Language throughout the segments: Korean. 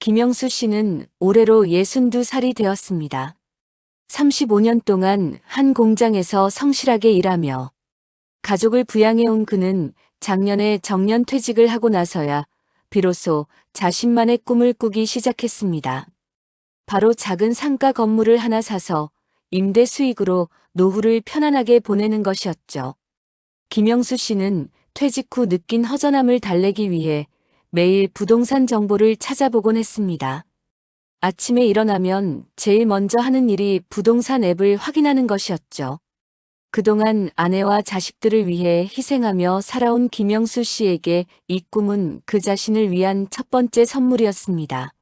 김영수 씨는 올해로 62살이 되었습니다. 35년 동안 한 공장에서 성실하게 일하며 가족을 부양해온 그는 작년에 정년 퇴직을 하고 나서야 비로소 자신만의 꿈을 꾸기 시작했습니다. 바로 작은 상가 건물을 하나 사서 임대 수익으로 노후를 편안하게 보내는 것이었죠. 김영수 씨는 퇴직 후 느낀 허전함을 달래기 위해 매일 부동산 정보를 찾아보곤 했습니다. 아침에 일어나면 제일 먼저 하는 일이 부동산 앱을 확인하는 것이었죠. 그동안 아내와 자식들을 위해 희생하며 살아온 김영수 씨에게 이 꿈은 그 자신을 위한 첫 번째 선물이었습니다.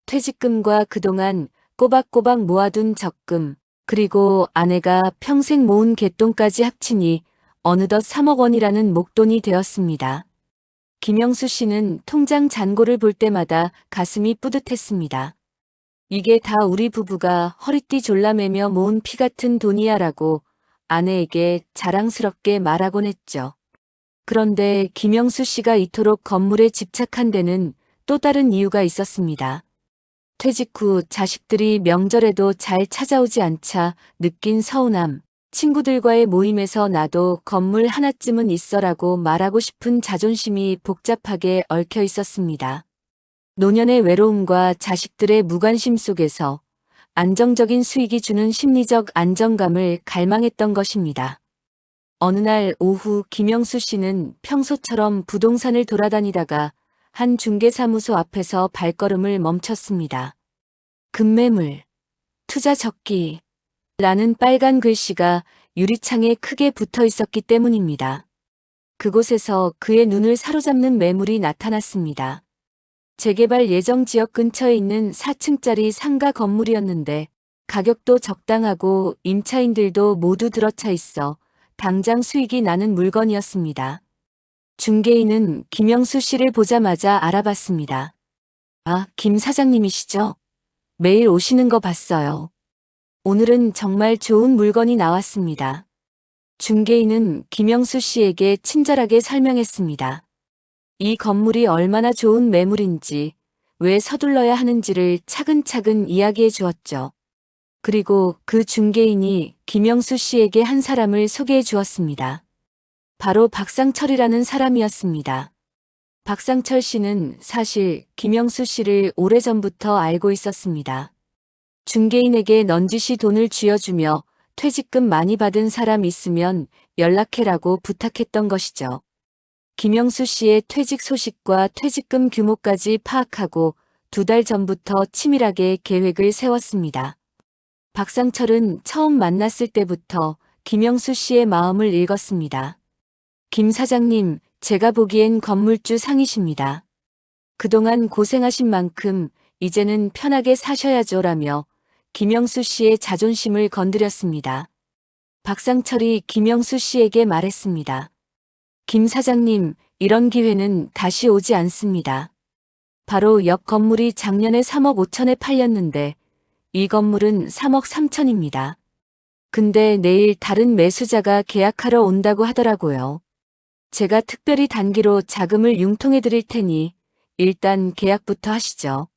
퇴직금과 그동안 꼬박꼬박 모아둔 적금, 그리고 아내가 평생 모은 갯돈까지 합치니 어느덧 3억 원이라는 목돈이 되었습니다. 김영수 씨는 통장 잔고를 볼 때마다 가슴이 뿌듯했습니다. 이게 다 우리 부부가 허리띠 졸라매며 모은 피 같은 돈이야 라고 아내에게 자랑스럽게 말하곤 했죠. 그런데 김영수 씨가 이토록 건물에 집착한 데는 또 다른 이유가 있었습니다. 퇴직 후 자식들이 명절에도 잘 찾아오지 않자 느낀 서운함, 친구들과의 모임에서 나도 건물 하나쯤은 있어라고 말하고 싶은 자존심이 복잡하게 얽혀 있었습니다. 노년의 외로움과 자식들의 무관심 속에서 안정적인 수익이 주는 심리적 안정감을 갈망했던 것입니다. 어느 날 오후 김영수 씨는 평소처럼 부동산을 돌아다니다가 한 중개사무소 앞에서 발걸음을 멈췄습니다. 급매물, 투자 적기 라는 빨간 글씨가 유리창에 크게 붙어 있었기 때문입니다. 그곳에서 그의 눈을 사로잡는 매물이 나타났습니다. 재개발 예정 지역 근처에 있는 4층짜리 상가 건물이었는데 가격도 적당하고 임차인들도 모두 들어차 있어 당장 수익이 나는 물건이었습니다. 중개인은 김영수 씨를 보자마자 알아봤습니다. 아, 김 사장님이시죠? 매일 오시는 거 봤어요. 오늘은 정말 좋은 물건이 나왔습니다. 중개인은 김영수 씨에게 친절하게 설명했습니다. 이 건물이 얼마나 좋은 매물인지, 왜 서둘러야 하는지를 차근차근 이야기해 주었죠. 그리고 그 중개인이 김영수 씨에게 한 사람을 소개해 주었습니다. 바로 박상철이라는 사람이었습니다. 박상철 씨는 사실 김영수 씨를 오래전부터 알고 있었습니다. 중개인에게 넌지시 돈을 쥐어주며 퇴직금 많이 받은 사람 있으면 연락해라고 부탁했던 것이죠. 김영수 씨의 퇴직 소식과 퇴직금 규모까지 파악하고 2달 전부터 치밀하게 계획을 세웠습니다. 박상철은 처음 만났을 때부터 김영수 씨의 마음을 읽었습니다. 김 사장님, 제가 보기엔 건물주 상이십니다. 그동안 고생하신 만큼 이제는 편하게 사셔야죠라며 김영수 씨의 자존심을 건드렸습니다. 박상철이 김영수 씨에게 말했습니다. 김 사장님, 이런 기회는 다시 오지 않습니다. 바로 옆 건물이 작년에 3억 5천에 팔렸는데 이 건물은 3억 3천입니다. 근데 내일 다른 매수자가 계약하러 온다고 하더라고요. 제가 특별히 단기로 자금을 융통해 드릴 테니 일단 계약부터 하시죠.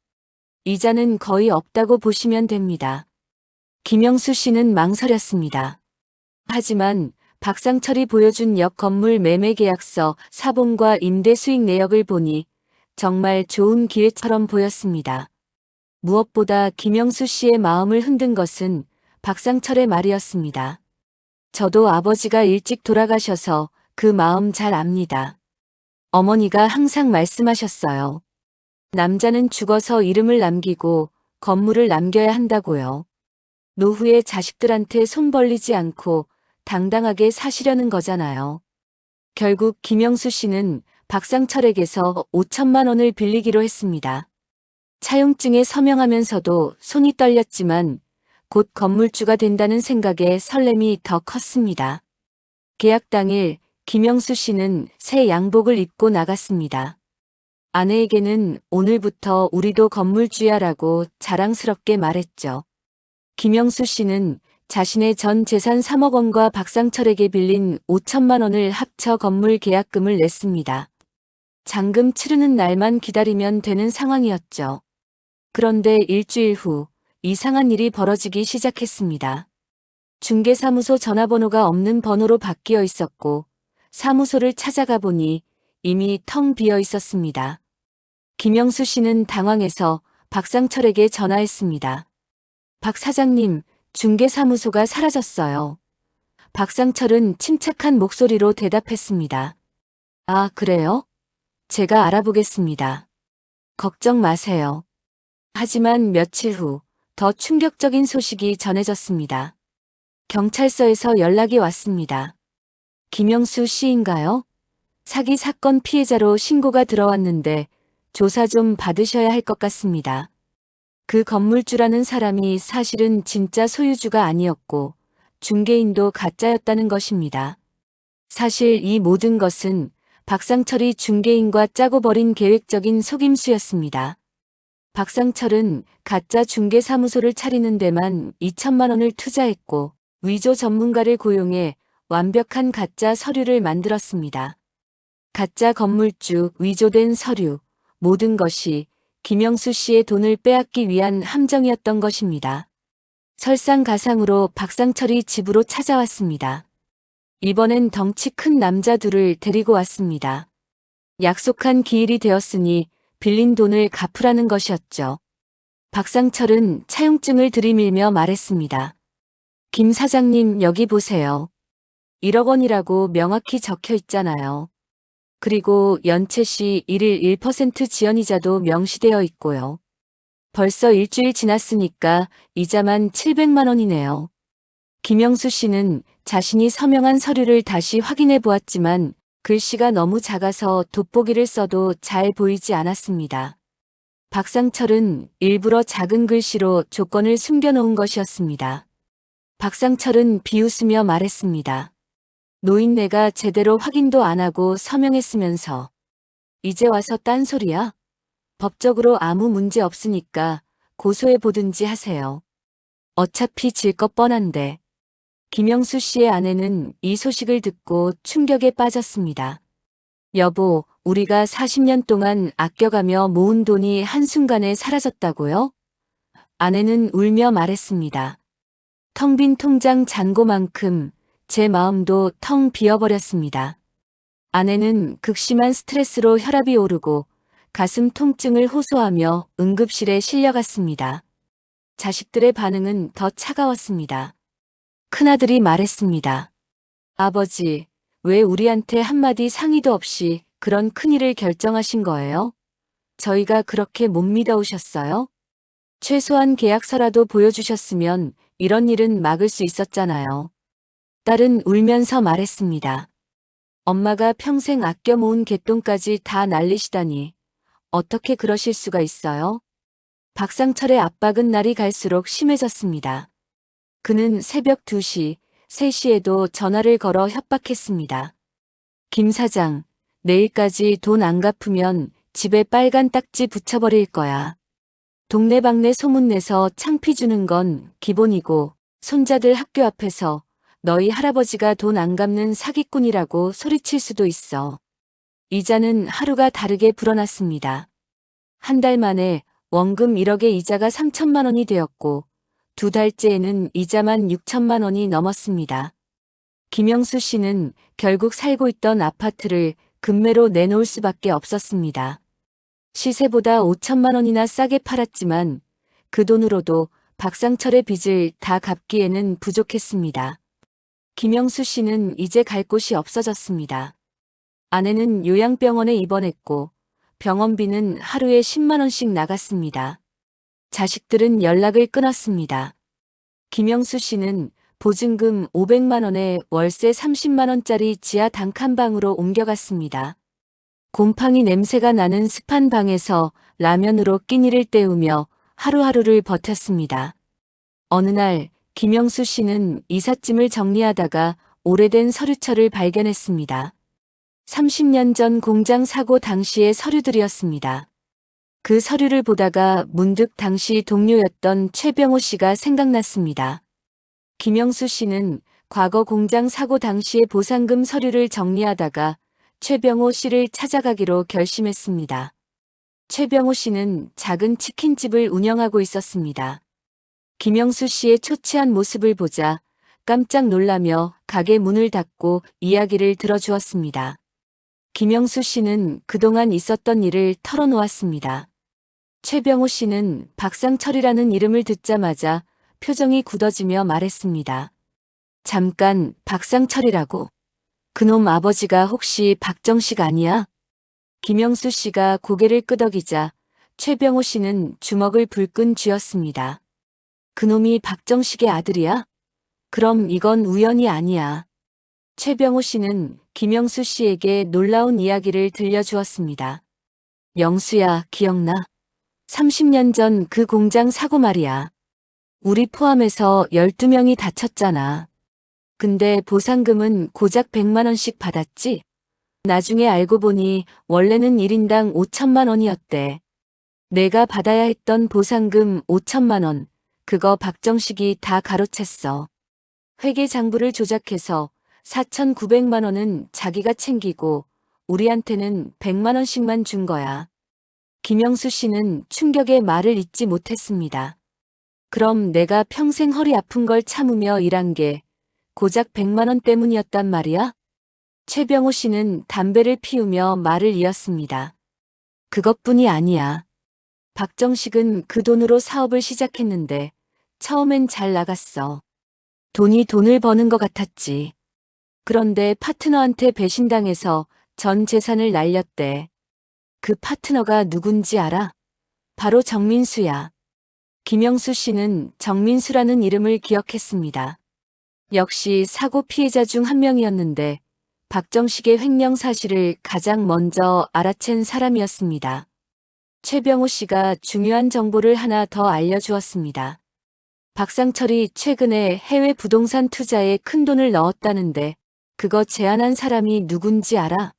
이자는 거의 없다고 보시면 됩니다. 김영수 씨는 망설였습니다. 하지만 박상철이 보여준 옆 건물 매매 계약서 사본과 임대 수익 내역을 보니 정말 좋은 기회처럼 보였습니다. 무엇보다 김영수 씨의 마음을 흔든 것은 박상철의 말이었습니다. 저도 아버지가 일찍 돌아가셔서 그 마음 잘 압니다. 어머니가 항상 말씀하셨어요. 남자는 죽어서 이름을 남기고 건물을 남겨야 한다고요. 노후에 자식들한테 손 벌리지 않고 당당하게 사시려는 거잖아요. 결국 김영수 씨는 박상철에게서 5천만 원을 빌리기로 했습니다. 차용증에 서명하면서도 손이 떨렸지만 곧 건물주가 된다는 생각에 설렘이 더 컸습니다. 계약 당일 김영수 씨는 새 양복을 입고 나갔습니다. 아내에게는 오늘부터 우리도 건물주야라고 자랑스럽게 말했죠. 김영수 씨는 자신의 전 재산 3억 원과 박상철에게 빌린 5천만 원을 합쳐 건물 계약금을 냈습니다. 잔금 치르는 날만 기다리면 되는 상황이었죠. 그런데 일주일 후 이상한 일이 벌어지기 시작했습니다. 중개사무소 전화번호가 없는 번호로 바뀌어 있었고 사무소를 찾아가 보니 이미 텅 비어 있었습니다. 김영수 씨는 당황해서 박상철에게 전화했습니다. 박 사장님, 중개사무소가 사라졌어요. 박상철은 침착한 목소리로 대답했습니다. 아, 그래요? 제가 알아보겠습니다. 걱정 마세요. 하지만 며칠 후 더 충격적인 소식이 전해졌습니다. 경찰서에서 연락이 왔습니다. 김영수 씨인가요? 사기 사건 피해자로 신고가 들어왔는데 조사 좀 받으셔야 할 것 같습니다. 그 건물주라는 사람이 사실은 진짜 소유주가 아니었고 중개인도 가짜였다는 것입니다. 사실 이 모든 것은 박상철이 중개인과 짜고 벌인 계획적인 속임수였습니다. 박상철은 가짜 중개사무소를 차리는 데만 2천만 원을 투자했고 위조 전문가를 고용해 완벽한 가짜 서류를 만들었습니다. 가짜 건물주, 위조된 서류, 모든 것이 김영수 씨의 돈을 빼앗기 위한 함정이었던 것입니다. 설상가상으로 박상철이 집으로 찾아왔습니다. 이번엔 덩치 큰 남자 둘을 데리고 왔습니다. 약속한 기일이 되었으니 빌린 돈을 갚으라는 것이었죠. 박상철은 차용증을 들이밀며 말했습니다. 김 사장님, 여기 보세요. 1억 원이라고 명확히 적혀 있잖아요. 그리고 연체 시 1일 1% 지연이자도 명시되어 있고요. 벌써 일주일 지났으니까 이자만 700만 원이네요. 김영수 씨는 자신이 서명한 서류를 다시 확인해 보았지만 글씨가 너무 작아서 돋보기를 써도 잘 보이지 않았습니다. 박상철은 일부러 작은 글씨로 조건을 숨겨놓은 것이었습니다. 박상철은 비웃으며 말했습니다. 노인네가 제대로 확인도 안 하고 서명했으면서 이제 와서 딴소리야? 법적으로 아무 문제 없으니까 고소해 보든지 하세요. 어차피 질 것 뻔한데. 김영수 씨의 아내는 이 소식을 듣고 충격에 빠졌습니다. 여보, 우리가 40년 동안 아껴가며 모은 돈이 한순간에 사라졌다고요? 아내는 울며 말했습니다. 텅 빈 통장 잔고만큼 제 마음도 텅 비어버렸습니다. 아내는 극심한 스트레스로 혈압이 오르고 가슴 통증을 호소하며 응급실에 실려갔습니다. 자식들의 반응은 더 차가웠습니다. 큰아들이 말했습니다. 아버지, 왜 우리한테 한마디 상의도 없이 그런 큰일을 결정하신 거예요? 저희가 그렇게 못 믿어오셨어요? 최소한 계약서라도 보여주셨으면 이런 일은 막을 수 있었잖아요. 딸은 울면서 말했습니다. 엄마가 평생 아껴 모은 갯돈까지 다 날리시다니 어떻게 그러실 수가 있어요? 박상철의 압박은 날이 갈수록 심해졌습니다. 그는 새벽 2시, 3시에도 전화를 걸어 협박했습니다. 김 사장, 내일까지 돈 안 갚으면 집에 빨간 딱지 붙여버릴 거야. 동네방네 소문내서 창피 주는 건 기본이고 손자들 학교 앞에서 너희 할아버지가 돈 안 갚는 사기꾼이라고 소리칠 수도 있어. 이자는 하루가 다르게 불어났습니다. 한 달 만에 원금 1억에 이자가 3천만 원이 되었고 2달째에는 이자만 6천만 원이 넘었습니다. 김영수 씨는 결국 살고 있던 아파트를 금매로 내놓을 수밖에 없었습니다. 시세보다 5천만 원이나 싸게 팔았지만 그 돈으로도 박상철의 빚을 다 갚기에는 부족했습니다. 김영수 씨는 이제 갈 곳이 없어졌습니다. 아내는 요양병원에 입원했고 병원비는 하루에 10만 원씩 나갔습니다. 자식들은 연락을 끊었습니다. 김영수 씨는 보증금 500만 원에 월세 30만 원짜리 지하 단칸방으로 옮겨갔습니다. 곰팡이 냄새가 나는 습한 방에서 라면으로 끼니를 때우며 하루하루를 버텼습니다. 어느 날 김영수 씨는 이삿짐을 정리하다가 오래된 서류철을 발견했습니다. 30년 전 공장 사고 당시의 서류들이었습니다. 그 서류를 보다가 문득 당시 동료였던 최병호 씨가 생각났습니다. 김영수 씨는 과거 공장 사고 당시의 보상금 서류를 정리하다가 최병호 씨를 찾아가기로 결심했습니다. 최병호 씨는 작은 치킨집을 운영하고 있었습니다. 김영수 씨의 초췌한 모습을 보자 깜짝 놀라며 가게 문을 닫고 이야기를 들어주었습니다. 김영수 씨는 그동안 있었던 일을 털어놓았습니다. 최병호 씨는 박상철이라는 이름을 듣자마자 표정이 굳어지며 말했습니다. 잠깐, 박상철이라고? 그놈 아버지가 혹시 박정식 아니야? 김영수 씨가 고개를 끄덕이자 최병호 씨는 주먹을 불끈 쥐었습니다. 그놈이 박정식의 아들이야? 그럼 이건 우연이 아니야. 최병호 씨는 김영수 씨에게 놀라운 이야기를 들려주었습니다. 영수야, 기억나? 30년 전 그 공장 사고 말이야. 우리 포함해서 12명이 다쳤잖아. 근데 보상금은 고작 100만 원씩 받았지? 나중에 알고 보니 원래는 1인당 5천만 원이었대. 내가 받아야 했던 보상금 5천만 원, 그거 박정식이 다 가로챘어. 회계 장부를 조작해서 4,900만 원은 자기가 챙기고 우리한테는 100만 원씩만 준 거야. 김영수 씨는 충격의 말을 잇지 못했습니다. 그럼 내가 평생 허리 아픈 걸 참으며 일한 게 고작 100만 원 때문이었단 말이야? 최병호 씨는 담배를 피우며 말을 이었습니다. 그것뿐이 아니야. 박정식은 그 돈으로 사업을 시작했는데 처음엔 잘 나갔어. 돈이 돈을 버는 것 같았지. 그런데 파트너한테 배신당해서 전 재산을 날렸대. 그 파트너가 누군지 알아? 바로 정민수야. 김영수 씨는 정민수라는 이름을 기억했습니다. 역시 사고 피해자 중 한 명이었는데 박정식의 횡령 사실을 가장 먼저 알아챈 사람이었습니다. 최병호 씨가 중요한 정보를 하나 더 알려주었습니다. 박상철이 최근에 해외 부동산 투자에 큰 돈을 넣었다는데 그거 제안한 사람이 누군지 알아?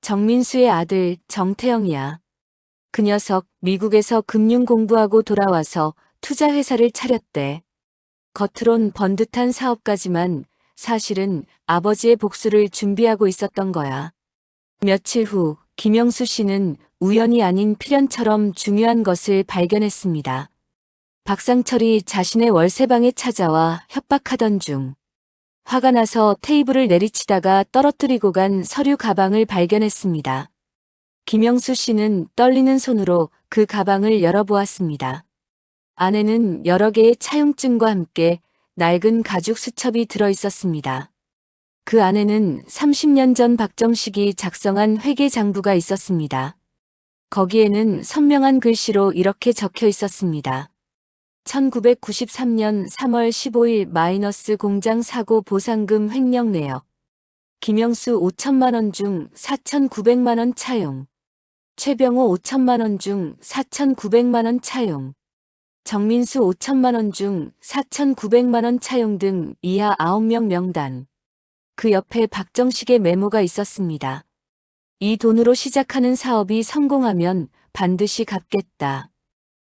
정민수의 아들 정태영이야. 그 녀석 미국에서 금융 공부하고 돌아와서 투자회사를 차렸대. 겉으론 번듯한 사업가지만 사실은 아버지의 복수를 준비하고 있었던 거야. 며칠 후 김영수 씨는 우연이 아닌 필연처럼 중요한 것을 발견했습니다. 박상철이 자신의 월세방에 찾아와 협박하던 중 화가 나서 테이블을 내리치다가 떨어뜨리고 간 서류 가방을 발견했습니다. 김영수 씨는 떨리는 손으로 그 가방을 열어보았습니다. 안에는 여러 개의 차용증과 함께 낡은 가죽 수첩이 들어 있었습니다. 그 안에는 30년 전 박정식이 작성한 회계 장부가 있었습니다. 거기에는 선명한 글씨로 이렇게 적혀 있었습니다. 1993년 3월 15일 마이너스 공장 사고 보상금 횡령 내역. 김영수 5천만 원 중 4,900만 원 차용. 최병호 5천만 원 중 4,900만 원 차용. 정민수 5천만 원 중 4,900만 원 차용 등 이하 9명 명단. 그 옆에 박정식의 메모가 있었습니다. 이 돈으로 시작하는 사업이 성공하면 반드시 갚겠다.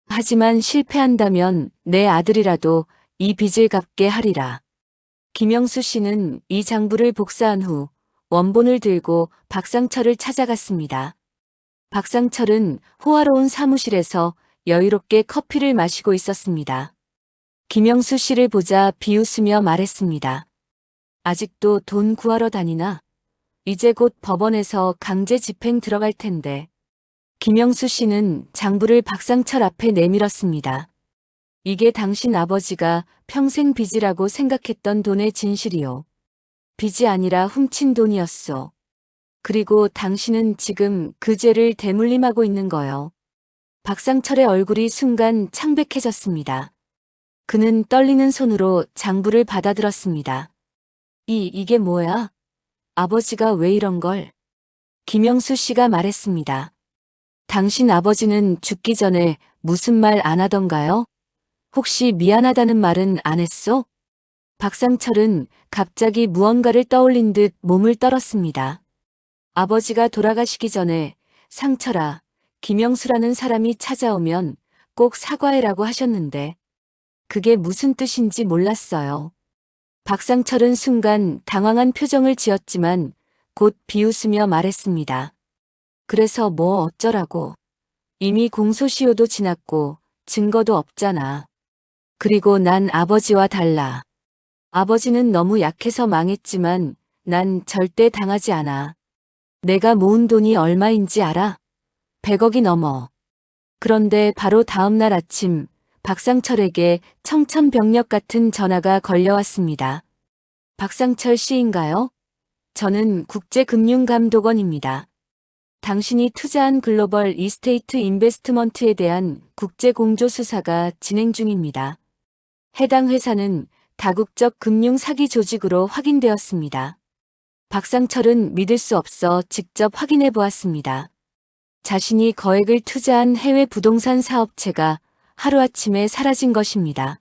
하지만 실패한다면 내 아들이라도 이 빚을 갚게 하리라. 김영수 씨는 이 장부를 복사한 후 원본을 들고 박상철을 찾아갔습니다. 박상철은 호화로운 사무실에서 여유롭게 커피를 마시고 있었습니다. 김영수 씨를 보자 비웃으며 말했습니다. 아직도 돈 구하러 다니나? 이제 곧 법원에서 강제 집행 들어갈 텐데. 김영수 씨는 장부를 박상철 앞에 내밀었습니다. 이게 당신 아버지가 평생 빚이라고 생각했던 돈의 진실이요. 빚이 아니라 훔친 돈이었소. 그리고 당신은 지금 그 죄를 대물림하고 있는 거요. 박상철의 얼굴이 순간 창백해졌습니다. 그는 떨리는 손으로 장부를 받아들었습니다. 이게 뭐야? 아버지가 왜 이런 걸? 김영수 씨가 말했습니다. 당신 아버지는 죽기 전에 무슨 말 안 하던가요? 혹시 미안하다는 말은 안 했어? 박상철은 갑자기 무언가를 떠올린 듯 몸을 떨었습니다. 아버지가 돌아가시기 전에 상철아, 김영수라는 사람이 찾아오면 꼭 사과해라고 하셨는데 그게 무슨 뜻인지 몰랐어요. 박상철은 순간 당황한 표정을 지었지만 곧 비웃으며 말했습니다. 그래서 뭐 어쩌라고. 이미 공소시효도 지났고 증거도 없잖아. 그리고 난 아버지와 달라. 아버지는 너무 약해서 망했지만 난 절대 당하지 않아. 내가 모은 돈이 얼마인지 알아? 100억이 넘어. 그런데 바로 다음 날 아침 박상철에게 청천벽력 같은 전화가 걸려왔습니다. 박상철 씨인가요? 저는 국제금융감독원입니다. 당신이 투자한 글로벌 이스테이트 인베스트먼트에 대한 국제공조 수사가 진행 중입니다. 해당 회사는 다국적 금융 사기 조직으로 확인되었습니다. 박상철은 믿을 수 없어 직접 확인해 보았습니다. 자신이 거액을 투자한 해외 부동산 사업체가 하루아침에 사라진 것입니다.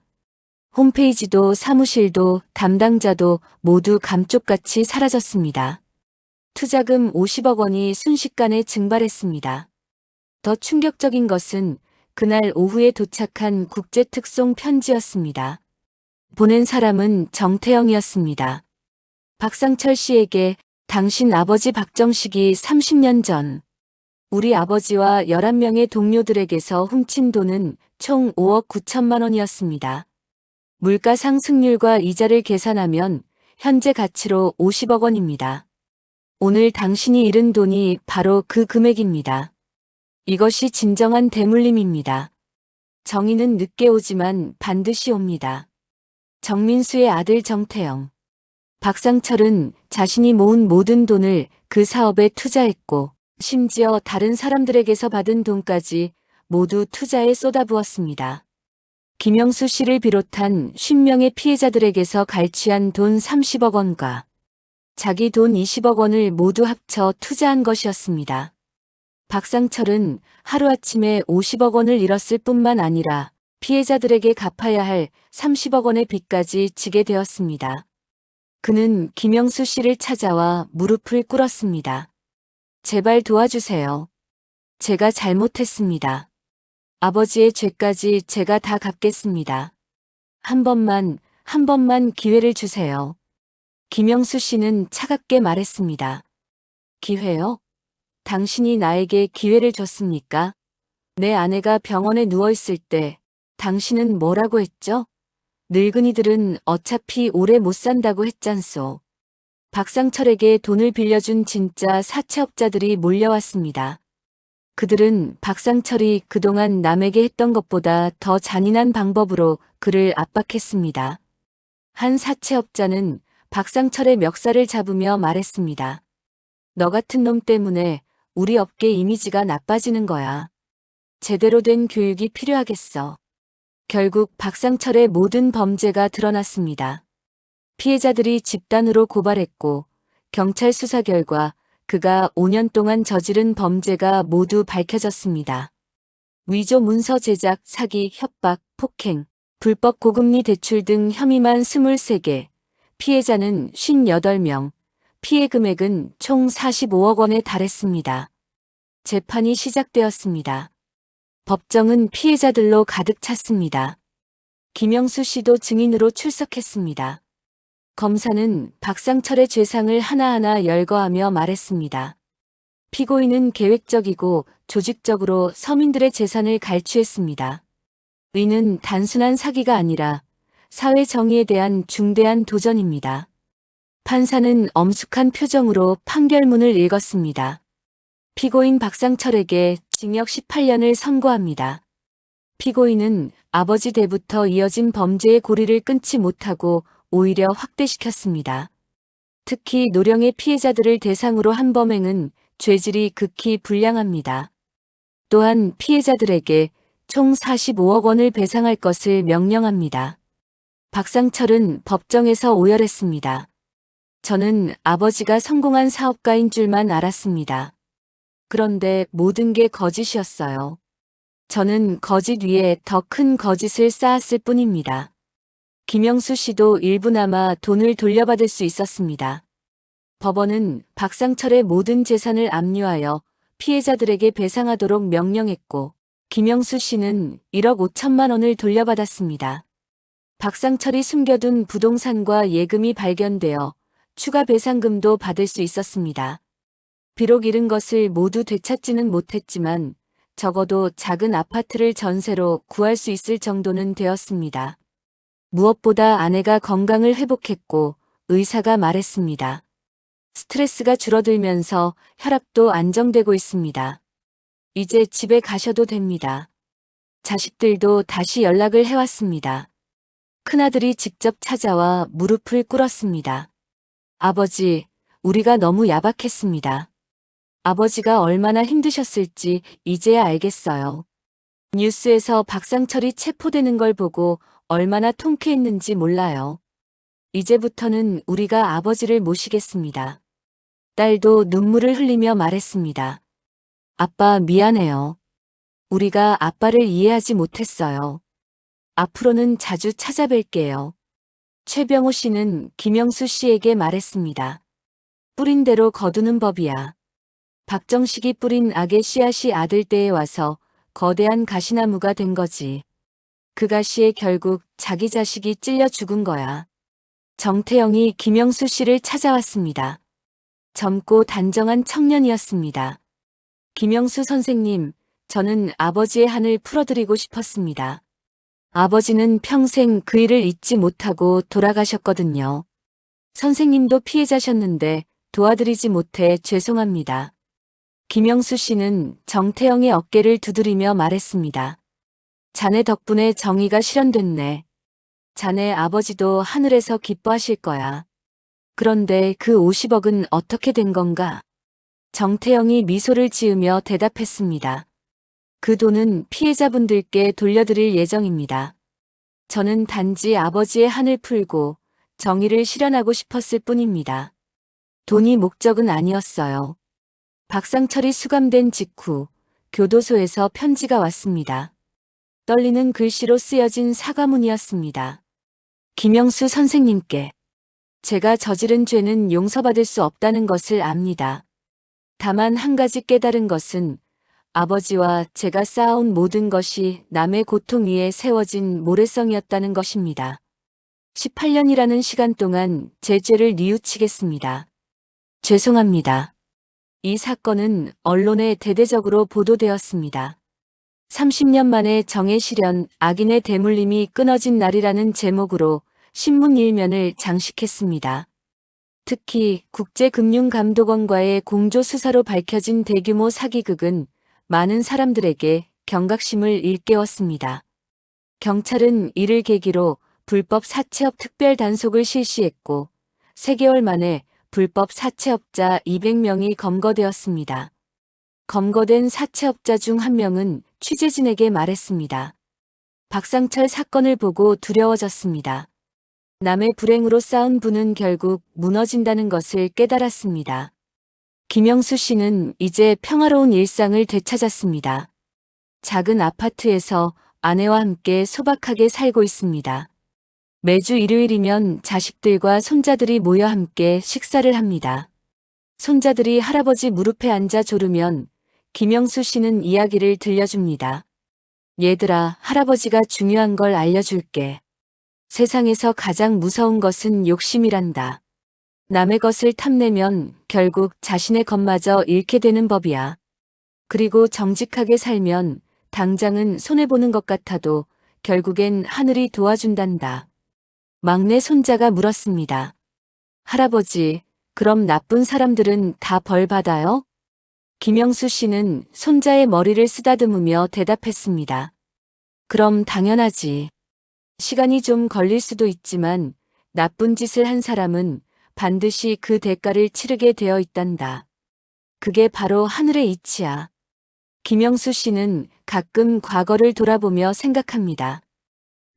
홈페이지도 사무실도 담당자도 모두 감쪽같이 사라졌습니다. 투자금 50억 원이 순식간에 증발했습니다. 더 충격적인 것은 그날 오후에 도착한 국제특송 편지였습니다. 보낸 사람은 정태영이었습니다. 박상철 씨에게 당신 아버지 박정식이 30년 전 우리 아버지와 11명의 동료들에게서 훔친 돈은 총 5억 9천만 원이었습니다. 물가 상승률과 이자를 계산하면 현재 가치로 50억 원입니다. 오늘 당신이 잃은 돈이 바로 그 금액입니다. 이것이 진정한 대물림입니다. 정의는 늦게 오지만 반드시 옵니다. 정민수의 아들 정태영. 박상철은 자신이 모은 모든 돈을 그 사업에 투자했고 심지어 다른 사람들에게서 받은 돈까지 모두 투자에 쏟아부었습니다. 김영수 씨를 비롯한 50명의 피해자들에게서 갈취한 돈 30억 원과 자기 돈 20억 원을 모두 합쳐 투자한 것이었습니다. 박상철은 하루아침에 50억 원을 잃었을 뿐만 아니라 피해자들에게 갚아야 할 30억 원의 빚까지 지게 되었습니다. 그는 김영수 씨를 찾아와 무릎을 꿇었습니다. 제발 도와주세요. 제가 잘못했습니다. 아버지의 죄까지 제가 다 갚겠습니다. 한 번만 기회를 주세요. 김영수 씨는 차갑게 말했습니다. 기회요? 당신이 나에게 기회를 줬습니까? 내 아내가 병원에 누워있을 때 당신은 뭐라고 했죠? 늙은이들은 어차피 오래 못 산다고 했잖소. 박상철에게 돈을 빌려준 진짜 사채업자들이 몰려왔습니다. 그들은 박상철이 그동안 남에게 했던 것보다 더 잔인한 방법으로 그를 압박했습니다. 한 사채업자는 박상철의 멱살을 잡으며 말했습니다. 너 같은 놈 때문에 우리 업계 이미지가 나빠지는 거야. 제대로 된 교육이 필요하겠어. 결국 박상철의 모든 범죄가 드러났습니다. 피해자들이 집단으로 고발했고 경찰 수사 결과 그가 5년 동안 저지른 범죄가 모두 밝혀졌습니다. 위조 문서 제작, 사기, 협박, 폭행, 불법 고금리 대출 등 혐의만 23개, 피해자는 58명, 피해 금액은 총 45억 원에 달했습니다. 재판이 시작되었습니다. 법정은 피해자들로 가득 찼습니다. 김영수 씨도 증인으로 출석했습니다. 검사는 박상철의 죄상을 하나하나 열거하며 말했습니다. 피고인은 계획적이고 조직적으로 서민들의 재산을 갈취했습니다. 이는 단순한 사기가 아니라 사회 정의에 대한 중대한 도전입니다. 판사는 엄숙한 표정으로 판결문을 읽었습니다. 피고인 박상철에게 징역 18년을 선고합니다. 피고인은 아버지 때부터 이어진 범죄의 고리를 끊지 못하고 오히려 확대시켰습니다. 특히 노령의 피해자들을 대상으로 한 범행은 죄질이 극히 불량합니다. 또한 피해자들에게 총 45억 원을 배상할 것을 명령합니다. 박상철은 법정에서 오열했습니다. 저는 아버지가 성공한 사업가인 줄만 알았습니다. 그런데 모든 게 거짓이었어요. 저는 거짓 위에 더 큰 거짓을 쌓았을 뿐입니다. 김영수 씨도 일부나마 돈을 돌려받을 수 있었습니다. 법원은 박상철의 모든 재산을 압류하여 피해자들에게 배상하도록 명령했고 김영수 씨는 1억 5천만 원을 돌려받았습니다. 박상철이 숨겨둔 부동산과 예금이 발견되어 추가 배상금도 받을 수 있었습니다. 비록 잃은 것을 모두 되찾지는 못했지만 적어도 작은 아파트를 전세로 구할 수 있을 정도는 되었습니다. 무엇보다 아내가 건강을 회복했고 의사가 말했습니다. 스트레스가 줄어들면서 혈압도 안정되고 있습니다. 이제 집에 가셔도 됩니다. 자식들도 다시 연락을 해왔습니다. 큰아들이 직접 찾아와 무릎을 꿇었습니다. 아버지, 우리가 너무 야박했습니다. 아버지가 얼마나 힘드셨을지 이제야 알겠어요. 뉴스에서 박상철이 체포되는 걸 보고 얼마나 통쾌했는지 몰라요. 이제부터는 우리가 아버지를 모시겠습니다. 딸도 눈물을 흘리며 말했습니다. 아빠 미안해요. 우리가 아빠를 이해하지 못했어요. 앞으로는 자주 찾아뵐게요. 최병호 씨는 김영수 씨에게 말했습니다. 뿌린 대로 거두는 법이야. 박정식이 뿌린 악의 씨앗이 아들 때에 와서 거대한 가시나무가 된 거지. 그 가시에 결국 자기 자식이 찔려 죽은 거야. 정태영이 김영수 씨를 찾아왔습니다. 젊고 단정한 청년이었습니다. 김영수 선생님, 저는 아버지의 한을 풀어드리고 싶었습니다. 아버지는 평생 그 일을 잊지 못하고 돌아가셨거든요. 선생님도 피해자셨는데 도와드리지 못해 죄송합니다. 김영수 씨는 정태영의 어깨를 두드리며 말했습니다. 자네 덕분에 정의가 실현됐네. 자네 아버지도 하늘에서 기뻐하실 거야. 그런데 그 50억은 어떻게 된 건가? 정태영이 미소를 지으며 대답했습니다. 그 돈은 피해자분들께 돌려드릴 예정입니다. 저는 단지 아버지의 한을 풀고 정의를 실현하고 싶었을 뿐입니다. 돈이 목적은 아니었어요. 박상철이 수감된 직후 교도소에서 편지가 왔습니다. 떨리는 글씨로 쓰여진 사과문이었습니다. 김영수 선생님께 제가 저지른 죄는 용서받을 수 없다는 것을 압니다. 다만 한 가지 깨달은 것은 아버지와 제가 쌓아온 모든 것이 남의 고통 위에 세워진 모래성이었다는 것입니다. 18년이라는 시간 동안 제 죄를 뉘우치겠습니다. 죄송합니다. 이 사건은 언론에 대대적으로 보도되었습니다. 30년 만에 정의 실현, 악인의 대물림이 끊어진 날이라는 제목으로 신문 일면을 장식했습니다. 특히 국제금융감독원과의 공조수사로 밝혀진 대규모 사기극은 많은 사람들에게 경각심을 일깨웠습니다. 경찰은 이를 계기로 불법 사채업 특별 단속을 실시했고 3개월 만에 불법 사채업자 200명이 검거되었습니다. 검거된 사채업자 중 한 명은 취재진에게 말했습니다. 박상철 사건을 보고 두려워졌습니다. 남의 불행으로 쌓은 부는 결국 무너진다는 것을 깨달았습니다. 김영수 씨는 이제 평화로운 일상을 되찾았습니다. 작은 아파트에서 아내와 함께 소박하게 살고 있습니다. 매주 일요일이면 자식들과 손자들이 모여 함께 식사를 합니다. 손자들이 할아버지 무릎에 앉아 졸으면 김영수 씨는 이야기를 들려줍니다. 얘들아, 할아버지가 중요한 걸 알려줄게. 세상에서 가장 무서운 것은 욕심이란다. 남의 것을 탐내면 결국 자신의 것마저 잃게 되는 법이야. 그리고 정직하게 살면 당장은 손해보는 것 같아도 결국엔 하늘이 도와준단다. 막내 손자가 물었습니다. 할아버지, 그럼 나쁜 사람들은 다 벌 받아요? 김영수 씨는 손자의 머리를 쓰다듬으며 대답했습니다. 그럼 당연하지. 시간이 좀 걸릴 수도 있지만 나쁜 짓을 한 사람은 반드시 그 대가를 치르게 되어 있단다. 그게 바로 하늘의 이치야. 김영수 씨는 가끔 과거를 돌아보며 생각합니다.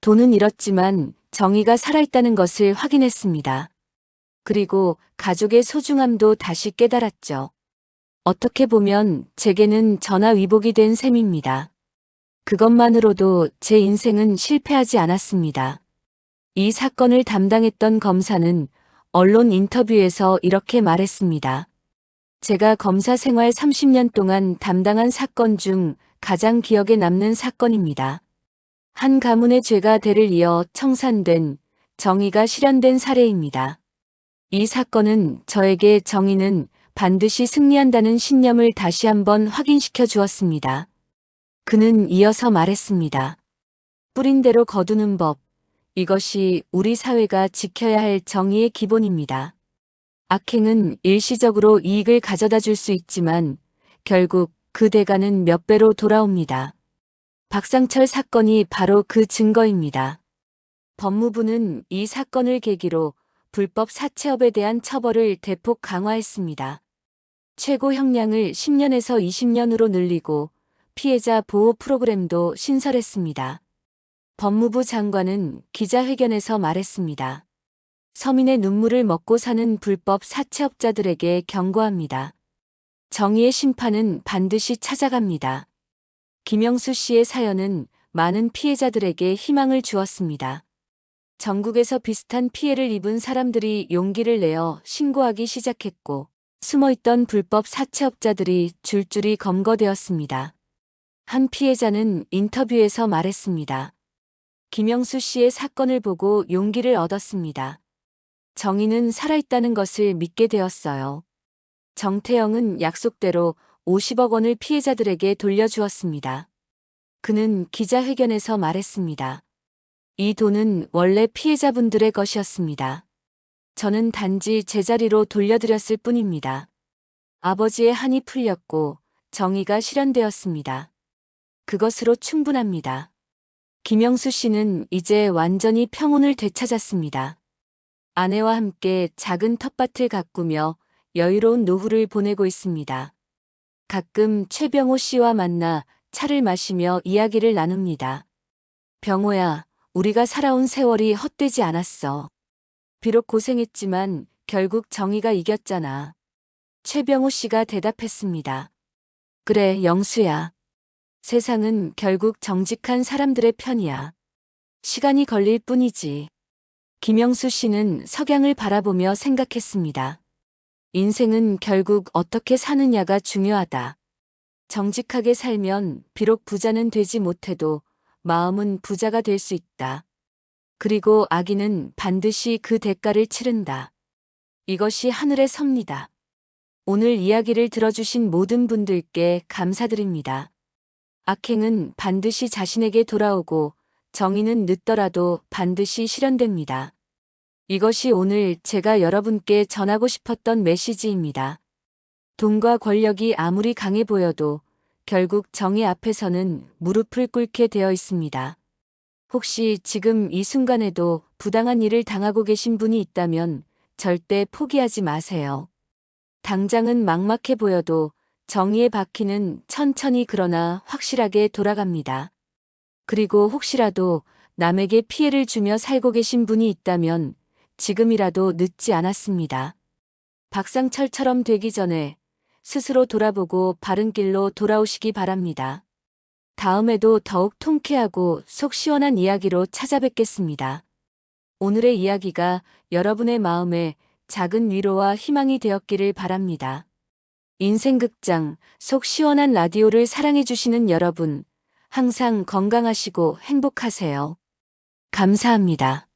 돈은 잃었지만 정의가 살아있다는 것을 확인했습니다. 그리고 가족의 소중함도 다시 깨달았죠. 어떻게 보면 제게는 전화위복이 된 셈입니다. 그것만으로도 제 인생은 실패하지 않았습니다. 이 사건을 담당했던 검사는 언론 인터뷰에서 이렇게 말했습니다. 제가 검사 생활 30년 동안 담당한 사건 중 가장 기억에 남는 사건입니다. 한 가문의 죄가 대를 이어 청산된 정의가 실현된 사례입니다. 이 사건은 저에게 정의는 반드시 승리한다는 신념을 다시 한번 확인시켜 주었습니다. 그는 이어서 말했습니다. 뿌린 대로 거두는 법. 이것이 우리 사회가 지켜야 할 정의의 기본입니다. 악행은 일시적으로 이익을 가져다 줄 수 있지만 결국 그 대가는 몇 배로 돌아옵니다. 박상철 사건이 바로 그 증거입니다. 법무부는 이 사건을 계기로 불법 사채업에 대한 처벌을 대폭 강화했습니다. 최고 형량을 10년에서 20년으로 늘리고 피해자 보호 프로그램도 신설했습니다. 법무부 장관은 기자회견에서 말했습니다. 서민의 눈물을 먹고 사는 불법 사채업자들에게 경고합니다. 정의의 심판은 반드시 찾아갑니다. 김영수 씨의 사연은 많은 피해자들에게 희망을 주었습니다. 전국에서 비슷한 피해를 입은 사람들이 용기를 내어 신고하기 시작했고 숨어있던 불법 사채업자들이 줄줄이 검거되었습니다. 한 피해자는 인터뷰에서 말했습니다. 김영수 씨의 사건을 보고 용기를 얻었습니다. 정의는 살아있다는 것을 믿게 되었어요. 정태영은 약속대로 50억 원을 피해자들에게 돌려주었습니다. 그는 기자회견에서 말했습니다. 이 돈은 원래 피해자분들의 것이었습니다. 저는 단지 제자리로 돌려드렸을 뿐입니다. 아버지의 한이 풀렸고 정의가 실현되었습니다. 그것으로 충분합니다. 김영수 씨는 이제 완전히 평온을 되찾았습니다. 아내와 함께 작은 텃밭을 가꾸며 여유로운 노후를 보내고 있습니다. 가끔 최병호 씨와 만나 차를 마시며 이야기를 나눕니다. 병호야, 우리가 살아온 세월이 헛되지 않았어. 비록 고생했지만 결국 정의가 이겼잖아. 최병호 씨가 대답했습니다. 그래, 영수야. 세상은 결국 정직한 사람들의 편이야. 시간이 걸릴 뿐이지. 김영수 씨는 석양을 바라보며 생각했습니다. 인생은 결국 어떻게 사느냐가 중요하다. 정직하게 살면 비록 부자는 되지 못해도 마음은 부자가 될 수 있다. 그리고 악인은 반드시 그 대가를 치른다. 이것이 하늘의 섭니다. 오늘 이야기를 들어주신 모든 분들께 감사드립니다. 악행은 반드시 자신에게 돌아오고 정의는 늦더라도 반드시 실현됩니다. 이것이 오늘 제가 여러분께 전하고 싶었던 메시지입니다. 돈과 권력이 아무리 강해 보여도 결국 정의 앞에서는 무릎을 꿇게 되어 있습니다. 혹시 지금 이 순간에도 부당한 일을 당하고 계신 분이 있다면 절대 포기하지 마세요. 당장은 막막해 보여도 정의의 바퀴는 천천히 그러나 확실하게 돌아갑니다. 그리고 혹시라도 남에게 피해를 주며 살고 계신 분이 있다면 지금이라도 늦지 않았습니다. 박상철처럼 되기 전에 스스로 돌아보고 바른 길로 돌아오시기 바랍니다. 다음에도 더욱 통쾌하고 속 시원한 이야기로 찾아뵙겠습니다. 오늘의 이야기가 여러분의 마음에 작은 위로와 희망이 되었기를 바랍니다. 인생극장 속 시원한 라디오를 사랑해주시는 여러분, 항상 건강하시고 행복하세요. 감사합니다.